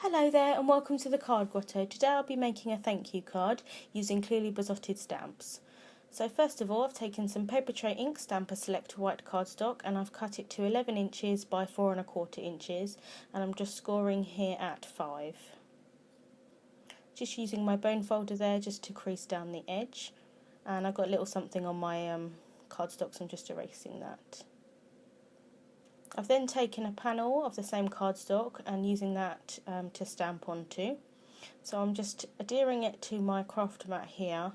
Hello there and welcome to the Card Grotto. Today I'll be making a thank you card using clearly beesotted stamps. So first of all, I've taken some paper tray ink stamper select white cardstock and I've cut it to 11 inches by 4¼ inches and I'm just scoring here at 5. Just using my bone folder there just to crease down the edge, and I've got a little something on my cardstock, so I'm just erasing that. I've then taken a panel of the same cardstock and using that to stamp onto. So I'm just adhering it to my craft mat here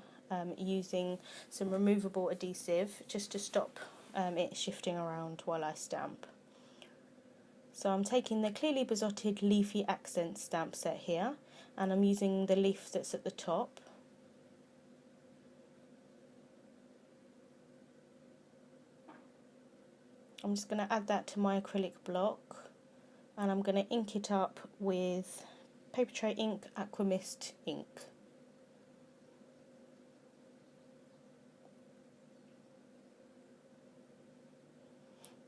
using some removable adhesive just to stop it shifting around while I stamp. So I'm taking the clearly beesotted leafy accent stamp set here and I'm using the leaf that's at the top. I'm just going to add that to my acrylic block and I'm going to ink it up with paper tray ink aqua mist ink.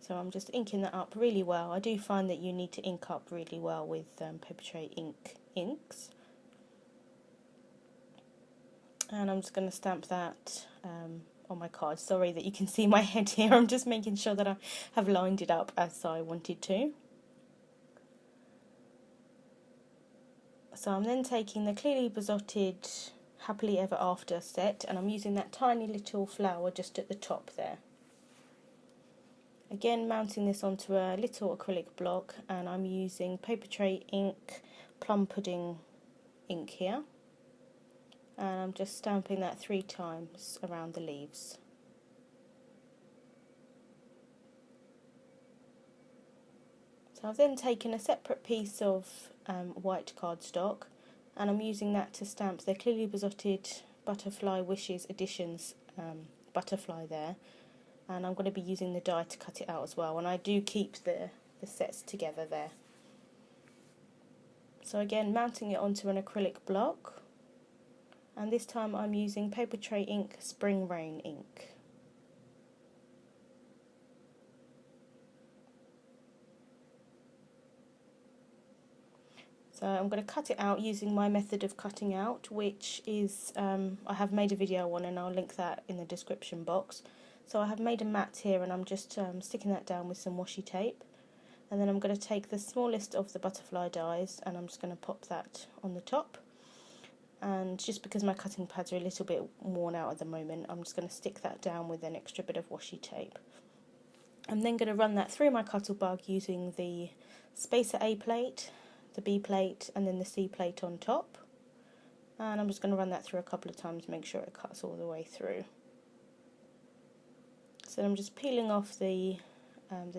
So I'm just inking that up really well. I do find that you need to ink up really well with paper tray inks. And I'm just going to stamp that on my card. Sorry that you can see my head here, I'm just making sure that I have lined it up as I wanted to. So I'm then taking the clearly beesotted Happily Ever After set and I'm using that tiny little flower just at the top there. Again, mounting this onto a little acrylic block and I'm using paper tray ink plum pudding ink here. And I'm just stamping that 3 times around the leaves. So I've then taken a separate piece of white cardstock and I'm using that to stamp the clearly beesotted Butterfly Wishes Editions butterfly there, and I'm going to be using the die to cut it out as well, and I do keep the sets together there. So again, mounting it onto an acrylic block, and this time I'm using paper tray ink Spring Rain ink. So I'm going to cut it out using my method of cutting out, which is, I have made a video on and I'll link that in the description box. So I have made a mat here and I'm just sticking that down with some washi tape. And then I'm going to take the smallest of the butterfly dies and I'm just going to pop that on the top. And just because my cutting pads are a little bit worn out at the moment, I'm just going to stick that down with an extra bit of washi tape. I'm then going to run that through my Cuttlebug using the spacer A plate, the B plate and then the C plate on top, and I'm just going to run that through a couple of times to make sure it cuts all the way through. So I'm just peeling off the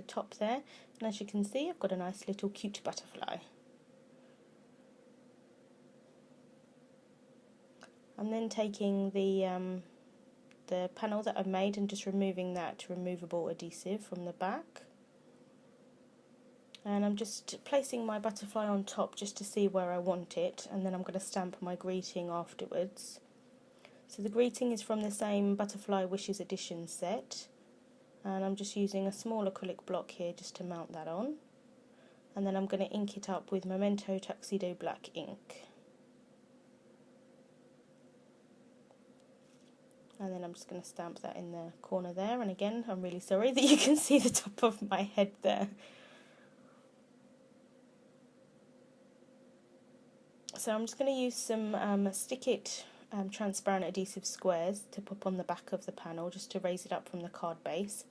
top there, and as you can see I've got a nice little cute butterfly. I'm then taking the panel that I've made and just removing that removable adhesive from the back. And I'm just placing my butterfly on top just to see where I want it, and then I'm going to stamp my greeting afterwards. So the greeting is from the same Butterfly Wishes Edition set, and I'm just using a small acrylic block here just to mount that on. And then I'm going to ink it up with Memento Tuxedo Black ink. And then I'm just going to stamp that in the corner there, and again I'm really sorry that you can see the top of my head there. So I'm just going to use some Stick It transparent adhesive squares to pop on the back of the panel just to raise it up from the card base.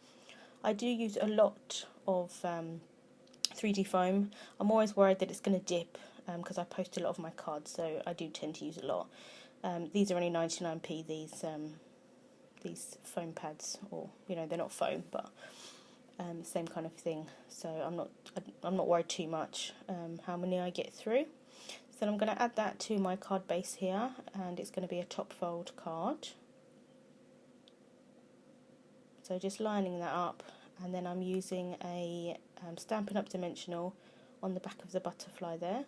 I do use a lot of 3D foam. I'm always worried that it's going to dip because I post a lot of my cards, so I do tend to use a lot. These are only 99p, these foam pads, or they're not foam but same kind of thing, so I'm not worried too much how many I get through. So I'm going to add that to my card base here, and it's going to be a top fold card. So just lining that up, and then I'm using a Stampin' Up! Dimensional on the back of the butterfly there.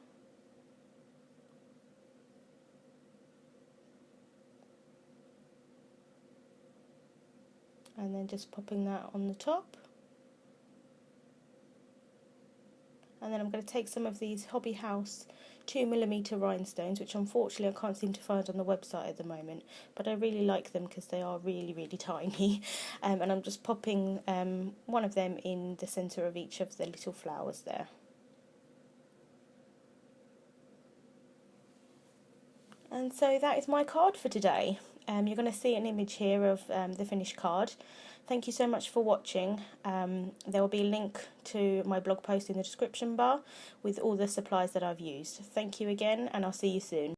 And then just popping that on the top. And then I'm going to take some of these Hobby House 2mm rhinestones, which unfortunately I can't seem to find on the website at the moment, but I really like them because they are really, really tiny. And I'm just popping one of them in the centre of each of the little flowers there. And so that is my card for today. You're going to see an image here of the finished card. Thank you so much for watching. There will be a link to my blog post in the description bar with all the supplies that I've used. Thank you again, and I'll see you soon.